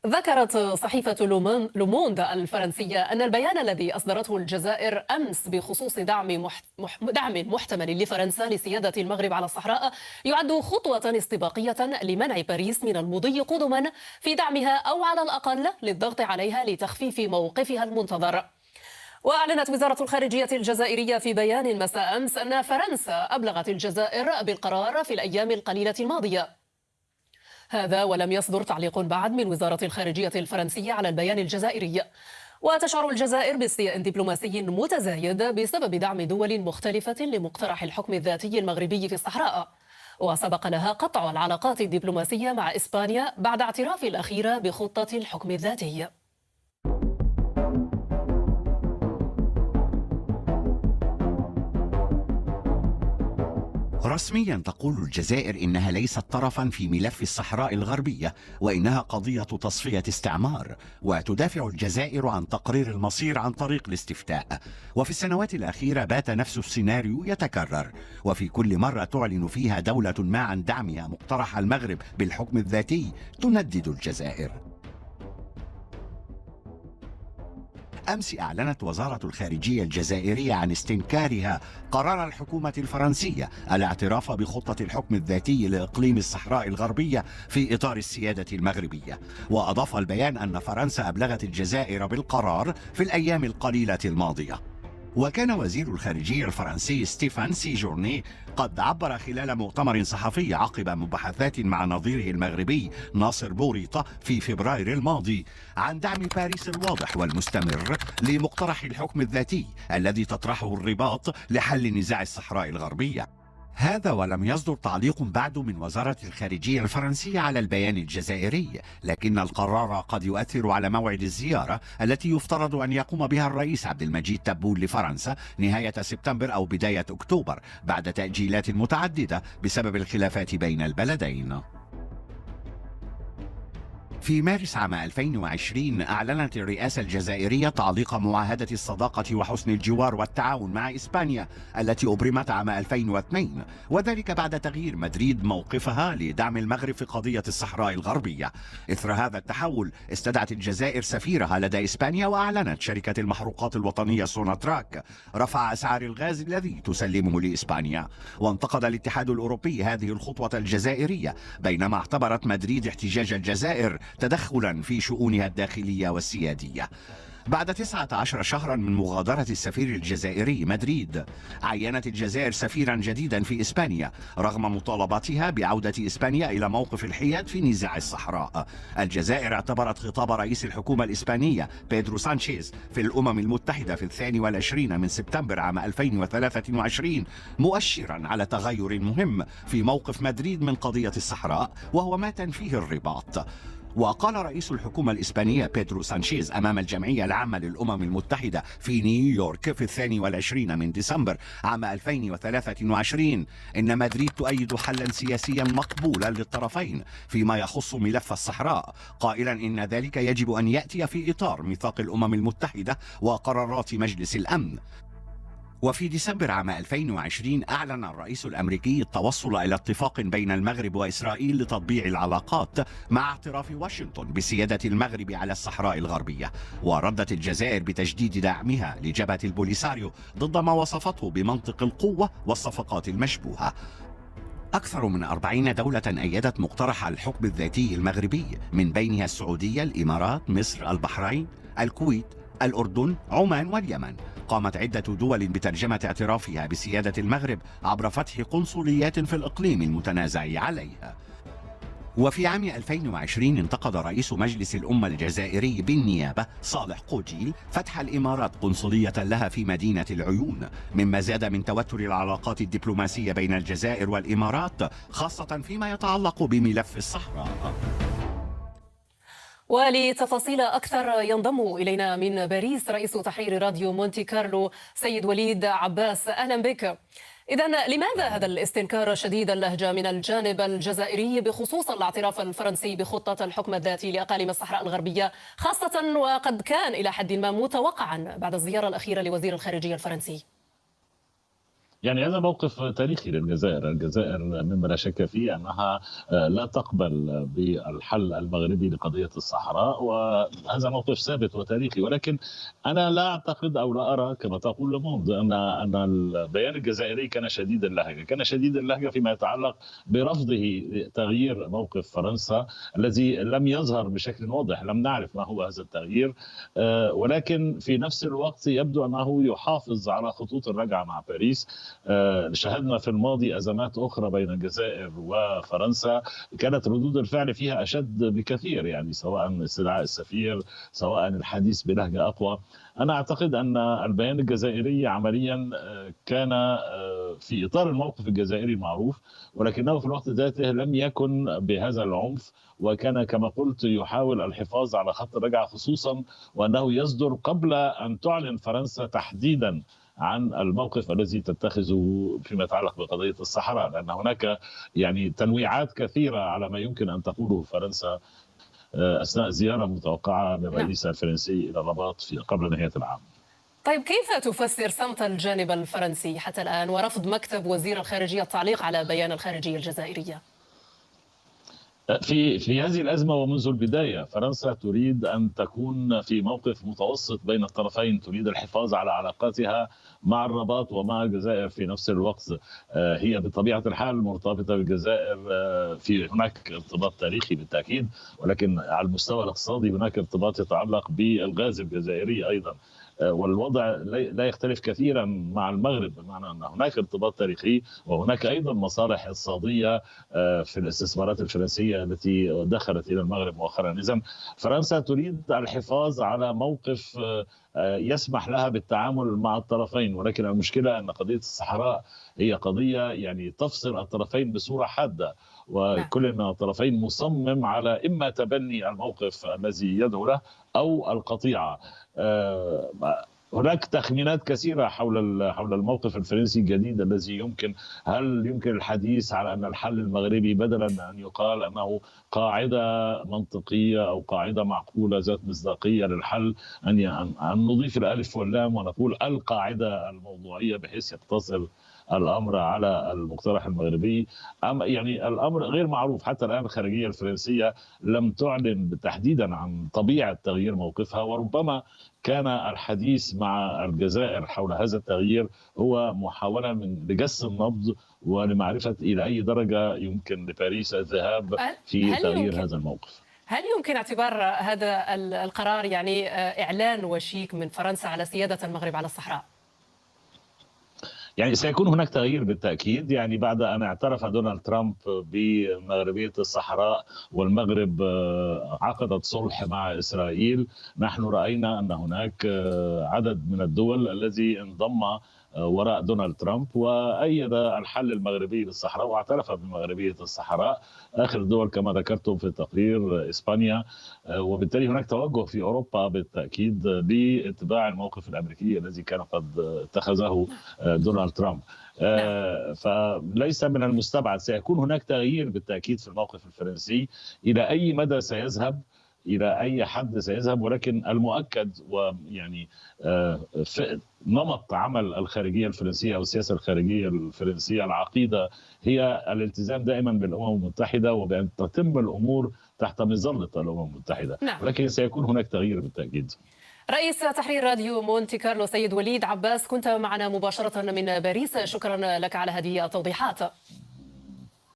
ذكرت صحيفة لوموند الفرنسية أن البيان الذي أصدرته الجزائر أمس بخصوص دعم محتمل لفرنسا لسيادة المغرب على الصحراء يعد خطوة استباقية لمنع باريس من المضي قدما في دعمها أو على الأقل للضغط عليها لتخفيف موقفها المنتظر. وأعلنت وزارة الخارجية الجزائرية في بيان مساء أمس أن فرنسا أبلغت الجزائر بالقرار في الأيام القليلة الماضية. هذا ولم يصدر تعليق بعد من وزارة الخارجية الفرنسية على البيان الجزائري. وتشعر الجزائر باستياء دبلوماسي متزايد بسبب دعم دول مختلفة لمقترح الحكم الذاتي المغربي في الصحراء. وسبق لها قطع العلاقات الدبلوماسية مع إسبانيا بعد اعتراف الأخيرة بخطة الحكم الذاتي. رسميا تقول الجزائر إنها ليست طرفا في ملف الصحراء الغربية، وإنها قضية تصفية استعمار، وتدافع الجزائر عن تقرير المصير عن طريق الاستفتاء. وفي السنوات الأخيرة بات نفس السيناريو يتكرر، وفي كل مرة تعلن فيها دولة ما عن دعمها مقترح المغرب بالحكم الذاتي تندد الجزائر. أمس أعلنت وزارة الخارجية الجزائرية عن استنكارها قرار الحكومة الفرنسية الاعتراف بخطة الحكم الذاتي لإقليم الصحراء الغربية في إطار السيادة المغربية. وأضاف البيان أن فرنسا أبلغت الجزائر بالقرار في الأيام القليلة الماضية. وكان وزير الخارجية الفرنسي ستيفان سيجورني قد عبر خلال مؤتمر صحفي عقب مباحثات مع نظيره المغربي ناصر بوريطة في فبراير الماضي عن دعم باريس الواضح والمستمر لمقترح الحكم الذاتي الذي تطرحه الرباط لحل نزاع الصحراء الغربية. هذا ولم يصدر تعليق بعد من وزارة الخارجية الفرنسية على البيان الجزائري، لكن القرار قد يؤثر على موعد الزيارة التي يفترض أن يقوم بها الرئيس عبد المجيد تبون لفرنسا نهاية سبتمبر أو بداية أكتوبر، بعد تأجيلات متعددة بسبب الخلافات بين البلدين. في مارس عام 2020 أعلنت الرئاسة الجزائرية تعليق معاهدة الصداقة وحسن الجوار والتعاون مع إسبانيا التي أبرمت عام 2002، وذلك بعد تغيير مدريد موقفها لدعم المغرب في قضية الصحراء الغربية. إثر هذا التحول استدعت الجزائر سفيرها لدى إسبانيا، وأعلنت شركة المحروقات الوطنية سوناتراك رفع أسعار الغاز الذي تسلمه لإسبانيا. وانتقد الاتحاد الأوروبي هذه الخطوة الجزائرية، بينما اعتبرت مدريد احتجاج الجزائر تدخلا في شؤونها الداخلية والسيادية. بعد 19 شهرا من مغادرة السفير الجزائري مدريد، عينت الجزائر سفيرا جديدا في إسبانيا رغم مطالباتها بعودة إسبانيا إلى موقف الحياد في نزاع الصحراء. الجزائر اعتبرت خطاب رئيس الحكومة الإسبانية بيدرو سانشيز في الأمم المتحدة في 22 من سبتمبر عام 2023 مؤشرا على تغير مهم في موقف مدريد من قضية الصحراء، وهو ما تنفيه الرباط. وقال رئيس الحكومة الإسبانية بيدرو سانشيز أمام الجمعية العامة للأمم المتحدة في نيويورك في 22 من ديسمبر عام 2023 إن مدريد تؤيد حلا سياسيا مقبولا للطرفين فيما يخص ملف الصحراء، قائلا إن ذلك يجب أن يأتي في إطار ميثاق الأمم المتحدة وقرارات مجلس الأمن. وفي ديسمبر عام 2020 أعلن الرئيس الأمريكي التوصل إلى اتفاق بين المغرب وإسرائيل لتطبيع العلاقات مع اعتراف واشنطن بسيادة المغرب على الصحراء الغربية. وردت الجزائر بتجديد دعمها لجبهة البوليساريو ضد ما وصفته بمنطق القوة والصفقات المشبوهة. أكثر من 40 دولة أيدت مقترح الحكم الذاتي المغربي، من بينها السعودية، الإمارات، مصر، البحرين، الكويت، الأردن، عمان واليمن. قامت عدة دول بترجمة اعترافها بسيادة المغرب عبر فتح قنصليات في الإقليم المتنازع عليها. وفي عام 2020 انتقد رئيس مجلس الأمة الجزائري بالنيابة صالح قوجيل فتح الإمارات قنصلية لها في مدينة العيون، مما زاد من توتر العلاقات الدبلوماسية بين الجزائر والإمارات، خاصة فيما يتعلق بملف الصحراء. ولتفاصيل أكثر ينضم إلينا من باريس رئيس تحرير راديو مونتي كارلو سيد وليد عباس. أهلا بك. إذن لماذا هذا الاستنكار شديد اللهجة من الجانب الجزائري بخصوص الاعتراف الفرنسي بخطة الحكم الذاتي لأقاليم الصحراء الغربية، خاصة وقد كان إلى حد ما متوقعا بعد الزيارة الأخيرة لوزير الخارجية الفرنسي؟ يعني هذا موقف تاريخي للجزائر. الجزائر مما لا شك فيه أنها لا تقبل بالحل المغربي لقضية الصحراء، وهذا موقف ثابت وتاريخي. ولكن أنا لا أعتقد أو لا أرى كما تقول لوموند أن البيان الجزائري كان شديد اللهجة. كان شديد اللهجة فيما يتعلق برفضه تغيير موقف فرنسا الذي لم يظهر بشكل واضح. لم نعرف ما هو هذا التغيير، ولكن في نفس الوقت يبدو أنه يحافظ على خطوط الرجعة مع باريس. شهدنا في الماضي أزمات أخرى بين الجزائر وفرنسا كانت ردود الفعل فيها أشد بكثير، يعني سواء استدعاء السفير، سواء الحديث بلهجة أقوى. أنا أعتقد أن البيان الجزائري عمليا كان في إطار الموقف الجزائري المعروف، ولكنه في الوقت ذاته لم يكن بهذا العنف، وكان كما قلت يحاول الحفاظ على خط الرجعة، خصوصا وأنه يصدر قبل أن تعلن فرنسا تحديدا عن الموقف الذي تتخذه فيما يتعلق بقضية الصحراء، لأن هناك يعني تنويعات كثيرة على ما يمكن أن تقوله فرنسا أثناء زيارة متوقعة للرئيس الفرنسي إلى الرباط قبل نهاية العام. طيب كيف تفسر صمت الجانب الفرنسي حتى الآن ورفض مكتب وزير الخارجية التعليق على بيان الخارجية الجزائرية؟ في هذه الأزمة ومنذ البداية فرنسا تريد أن تكون في موقف متوسط بين الطرفين، تريد الحفاظ على علاقاتها مع الرباط ومع الجزائر في نفس الوقت. هي بطبيعة الحال مرتبطة بالجزائر، في هناك ارتباط تاريخي بالتأكيد، ولكن على المستوى الاقتصادي هناك ارتباط يتعلق بالغاز الجزائري أيضا. والوضع لا يختلف كثيرا مع المغرب، بمعنى أن هناك ارتباط تاريخي وهناك أيضا مصالح اقتصادية في الاستثمارات الفرنسية التي دخلت إلى المغرب مؤخرا. إذن فرنسا تريد الحفاظ على موقف يسمح لها بالتعامل مع الطرفين، ولكن المشكلة أن قضية الصحراء هي قضية يعني تفصل الطرفين بصورة حادة، وكل من الطرفين مصمم على إما تبني الموقف الذي يدعو له أو القطيعة. هناك تخمينات كثيرة حول الموقف الفرنسي الجديد الذي هل يمكن الحديث على أن الحل المغربي بدلا من أن يقال أنه قاعدة منطقية أو قاعدة معقولة ذات مصداقية للحل، أن نضيف الألف واللام ونقول القاعدة الموضوعية بحيث يتصل الأمر على المقترح المغربي. يعني الأمر غير معروف حتى الآن. الخارجية الفرنسية لم تعلن تحديدا عن طبيعة تغيير موقفها، وربما كان الحديث مع الجزائر حول هذا التغيير هو محاولة لجس النبض ولمعرفة إلى أي درجة يمكن لباريس الذهاب في تغيير هذا الموقف. هل يمكن اعتبار هذا القرار يعني إعلان وشيك من فرنسا على سيادة المغرب على الصحراء؟ يعني سيكون هناك تغيير بالتأكيد، يعني بعد أن اعترف دونالد ترامب بمغربية الصحراء والمغرب عقدت صلح مع إسرائيل. نحن رأينا أن هناك عدد من الدول الذي انضم وراء دونالد ترامب وأيد الحل المغربي للصحراء واعترف بمغربية الصحراء. آخر الدول كما ذكرتم في التقرير إسبانيا، وبالتالي هناك توجه في أوروبا بالتأكيد لاتباع الموقف الأمريكي الذي كان قد اتخذه دونالد ترامب. فليس من المستبعد سيكون هناك تغيير بالتأكيد في الموقف الفرنسي. إلى أي مدى سيذهب، إلى أي حد سيذهب، ولكن المؤكد ويعني نمط عمل الخارجية الفرنسية أو السياسة الخارجية الفرنسية العقيدة هي الالتزام دائما بالأمم المتحدة وبأن تتم الأمور تحت مظلة الأمم المتحدة. ولكن سيكون هناك تغيير بالتأكيد. رئيس تحرير راديو مونتي كارلو سيد وليد عباس، كنت معنا مباشرة من باريس، شكرا لك على هذه التوضيحات.